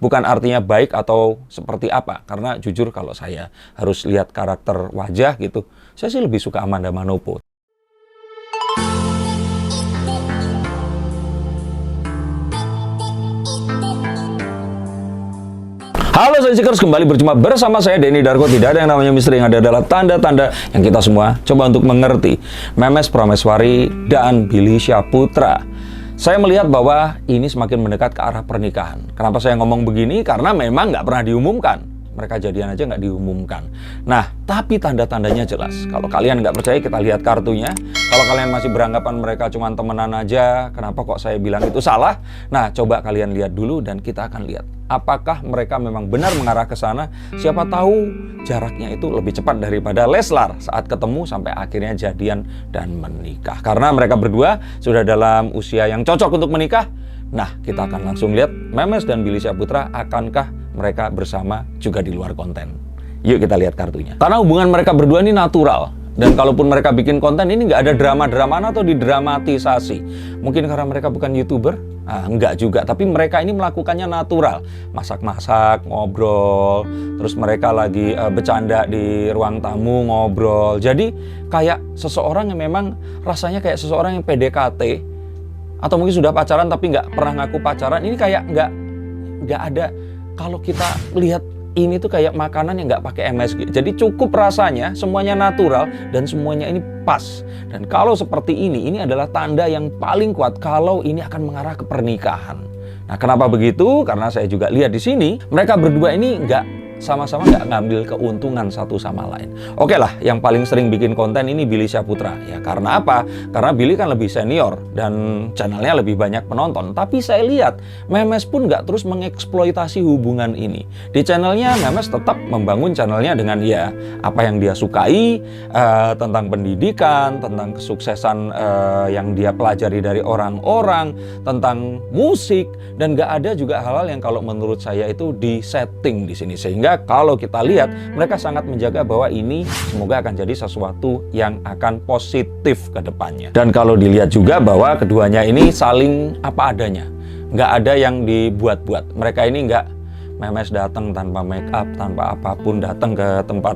Bukan artinya baik atau seperti apa, karena jujur kalau saya harus lihat karakter wajah gitu, saya sih lebih suka Amanda Manopo. Halo Sensikers, kembali berjumpa bersama saya Denny Darko. Tidak ada yang namanya misteri, yang ada adalah tanda-tanda yang kita semua coba untuk mengerti. Memes Prameswari dan Billy Syahputra. Saya melihat bahwa ini semakin mendekat ke arah pernikahan. Kenapa saya ngomong begini? Karena memang nggak pernah diumumkan. Mereka jadian aja nggak diumumkan. Nah, tapi tanda-tandanya jelas. Kalau kalian nggak percaya, kita lihat kartunya. Kalau kalian masih beranggapan mereka cuma temenan aja, kenapa kok saya bilang itu salah? Nah, coba kalian lihat dulu dan kita akan lihat. Apakah mereka memang benar mengarah ke sana? Siapa tahu jaraknya itu lebih cepat daripada Leslar saat ketemu sampai akhirnya jadian dan menikah. Karena mereka berdua sudah dalam usia yang cocok untuk menikah. Nah, kita akan langsung lihat Memes dan Billy Syahputra, akankah mereka bersama juga di luar konten. Yuk kita lihat kartunya. Karena hubungan mereka berdua ini natural. Dan kalaupun mereka bikin konten ini nggak ada drama-drama atau didramatisasi. Mungkin karena mereka bukan YouTuber? Enggak juga. Tapi mereka ini melakukannya natural. Masak-masak, ngobrol. Terus mereka lagi bercanda di ruang tamu, ngobrol. Jadi kayak seseorang yang memang rasanya kayak seseorang yang PDKT. Atau mungkin sudah pacaran tapi nggak pernah ngaku pacaran. Ini kayak nggak ada. Kalau kita lihat ini tuh kayak makanan yang nggak pakai MSG. Jadi cukup rasanya, semuanya natural dan semuanya ini pas. Dan kalau seperti ini adalah tanda yang paling kuat kalau ini akan mengarah ke pernikahan. Nah, kenapa begitu? Karena saya juga lihat di sini mereka berdua ini sama-sama nggak ngambil keuntungan satu sama lain. Oke lah, yang paling sering bikin konten ini Billy Syahputra. Ya karena apa? Karena Billy kan lebih senior dan channelnya lebih banyak penonton. Tapi saya lihat Memes pun nggak terus mengeksploitasi hubungan ini. Di channelnya Memes tetap membangun channelnya dengan ya apa yang dia sukai, tentang pendidikan, tentang kesuksesan yang dia pelajari dari orang-orang, tentang musik, dan nggak ada juga hal-hal yang kalau menurut saya itu disetting di sini. Sehingga kalau kita lihat, mereka sangat menjaga bahwa ini semoga akan jadi sesuatu yang akan positif ke depannya. Dan kalau dilihat juga bahwa keduanya ini saling apa adanya. Nggak ada yang dibuat-buat. Mereka ini nggak Memes datang tanpa make up, tanpa apapun, datang ke tempat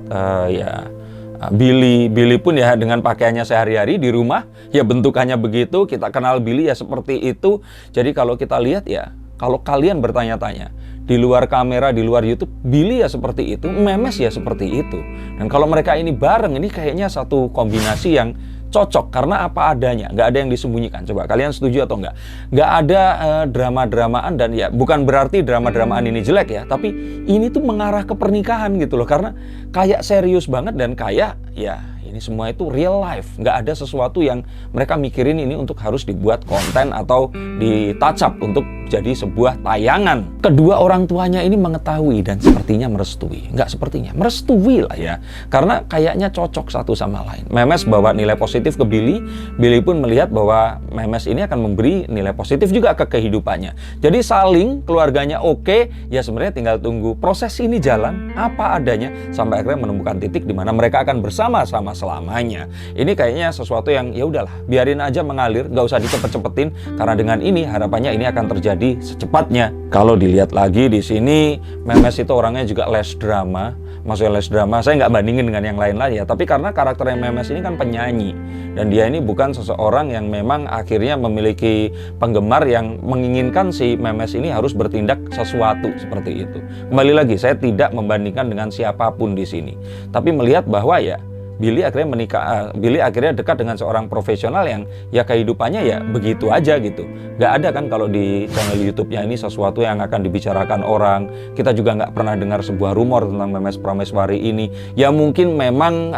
Billy pun ya dengan pakaiannya sehari-hari di rumah. Ya bentukannya begitu, kita kenal Billy ya seperti itu. Jadi kalau kita lihat ya, kalau kalian bertanya-tanya, di luar kamera, di luar YouTube, Billy ya seperti itu, Memes ya seperti itu. Dan kalau mereka ini bareng, ini kayaknya satu kombinasi yang cocok karena apa adanya, nggak ada yang disembunyikan. Coba kalian setuju atau nggak? Nggak ada drama-dramaan dan ya bukan berarti drama-dramaan ini jelek ya, tapi ini tuh mengarah ke pernikahan gitu loh, karena kayak serius banget dan kayak ya ini semua itu real life. Nggak ada sesuatu yang mereka mikirin ini untuk harus dibuat konten atau di touch up untuk jadi sebuah tayangan. Kedua orang tuanya ini mengetahui dan sepertinya merestui. Nggak sepertinya, merestui lah ya. Karena kayaknya cocok satu sama lain. Memes bawa nilai positif ke Billy. Billy pun melihat bahwa Memes ini akan memberi nilai positif juga ke kehidupannya. Jadi saling, keluarganya oke, ya sebenarnya tinggal tunggu proses ini jalan apa adanya sampai akhirnya menemukan titik di mana mereka akan bersama-sama selamanya. Ini kayaknya sesuatu yang ya udahlah, biarin aja mengalir, nggak usah dicepet-cepetin karena dengan ini harapannya ini akan terjadi secepatnya. Kalau dilihat lagi di sini, Memes itu orangnya juga less drama. Maksudnya less drama, saya nggak bandingin dengan yang lain-lain ya, tapi karena karakter yang Memes ini kan penyanyi dan dia ini bukan seseorang yang memang akhirnya memiliki penggemar yang menginginkan si Memes ini harus bertindak sesuatu seperti itu. Kembali lagi, saya tidak membandingkan dengan siapapun di sini, tapi melihat bahwa ya Billy akhirnya menikah, Billy akhirnya dekat dengan seorang profesional yang ya kehidupannya ya begitu aja gitu. Gak ada kan kalau di channel YouTube-nya ini sesuatu yang akan dibicarakan orang. Kita juga nggak pernah dengar sebuah rumor tentang Memes Prameswari ini. Ya mungkin memang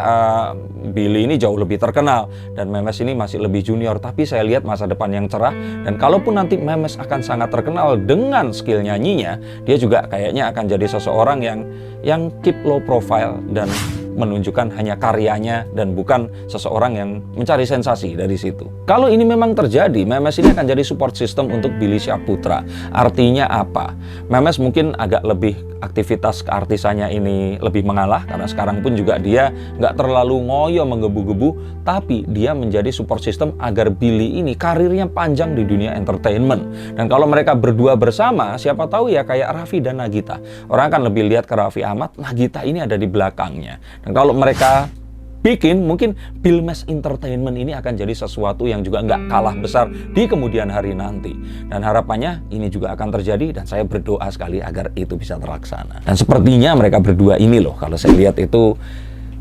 Billy ini jauh lebih terkenal dan Memes ini masih lebih junior. Tapi saya lihat masa depan yang cerah. Dan kalaupun nanti Memes akan sangat terkenal dengan skill nyanyinya, dia juga kayaknya akan jadi seseorang yang keep low profile dan menunjukkan hanya karyanya dan bukan seseorang yang mencari sensasi dari situ. Kalau ini memang terjadi, Memes ini akan jadi support system untuk Billy Syahputra. Artinya apa? Memes mungkin agak lebih aktivitas keartisannya ini lebih mengalah, karena sekarang pun juga dia nggak terlalu ngoyo menggebu-gebu, tapi dia menjadi support system agar Billy ini karirnya panjang di dunia entertainment. Dan kalau mereka berdua bersama, siapa tahu ya kayak Raffi dan Nagita. Orang akan lebih lihat ke Raffi Ahmad, Nagita ini ada di belakangnya. Dan kalau mereka bikin, mungkin Billmesh Entertainment ini akan jadi sesuatu yang juga nggak kalah besar di kemudian hari nanti. Dan harapannya ini juga akan terjadi, dan saya berdoa sekali agar itu bisa terlaksana. Dan sepertinya mereka berdua ini loh, kalau saya lihat itu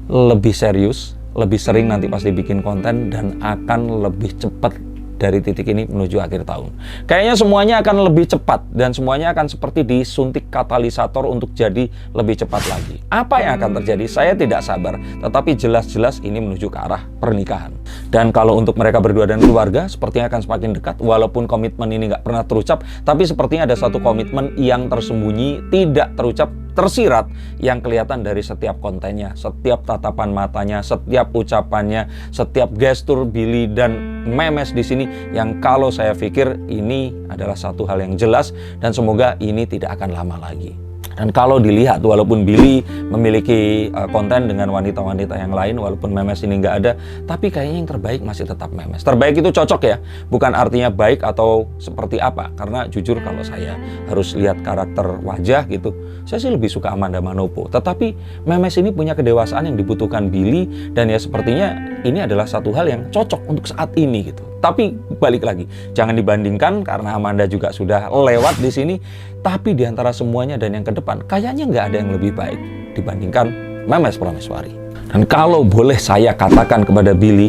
lebih serius, lebih sering nanti pasti bikin konten, dan akan lebih cepat dari titik ini menuju akhir tahun. Kayaknya semuanya akan lebih cepat, dan semuanya akan seperti disuntik katalisator untuk jadi lebih cepat lagi. Apa yang akan terjadi? Saya tidak sabar, tetapi jelas-jelas ini menuju ke arah pernikahan. Dan kalau untuk mereka berdua dan keluarga, sepertinya akan semakin dekat, walaupun komitmen ini nggak pernah terucap, tapi sepertinya ada satu komitmen yang tersembunyi, tidak terucap, tersirat, yang kelihatan dari setiap kontennya, setiap tatapan matanya, setiap ucapannya, setiap gestur Billy dan Memes di sini, yang kalau saya pikir ini adalah satu hal yang jelas, dan semoga ini tidak akan lama lagi. Dan kalau dilihat, walaupun Billy memiliki konten dengan wanita-wanita yang lain, walaupun Memes ini nggak ada, tapi kayaknya yang terbaik masih tetap Memes. Terbaik itu cocok ya, bukan artinya baik atau seperti apa. Karena jujur kalau saya harus lihat karakter wajah gitu, saya sih lebih suka Amanda Manopo. Tetapi Memes ini punya kedewasaan yang dibutuhkan Billy, dan ya sepertinya ini adalah satu hal yang cocok untuk saat ini gitu. Tapi balik lagi, jangan dibandingkan karena Amanda juga sudah lewat di sini. Tapi di antara semuanya dan yang ke depan, kayaknya nggak ada yang lebih baik dibandingkan Memes Prameswari. Dan kalau boleh saya katakan kepada Billy,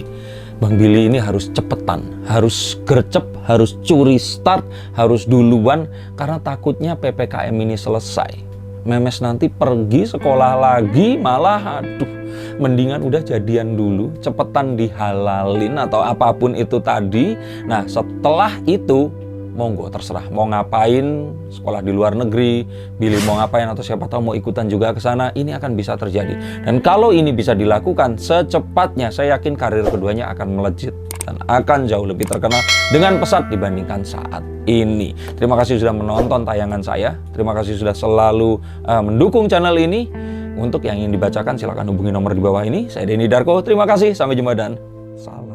Bang Billy ini harus cepetan, harus gercep, harus curi start, harus duluan, karena takutnya PPKM ini selesai. Memes nanti pergi sekolah lagi, malah aduh, mendingan udah jadian dulu, cepetan dihalalin atau apapun itu tadi. Nah setelah itu, monggo terserah mau ngapain, sekolah di luar negeri, Billy mau ngapain, atau siapa tahu mau ikutan juga ke sana, ini akan bisa terjadi. Dan kalau ini bisa dilakukan secepatnya, saya yakin karir keduanya akan melejit dan akan jauh lebih terkenal dengan pesat dibandingkan saat ini. Terima kasih sudah menonton tayangan saya, terima kasih sudah selalu mendukung channel ini. Untuk yang ingin dibacakan silahkan hubungi nomor di bawah ini. Saya Denny Darko, terima kasih, sampai jumpa dan salam.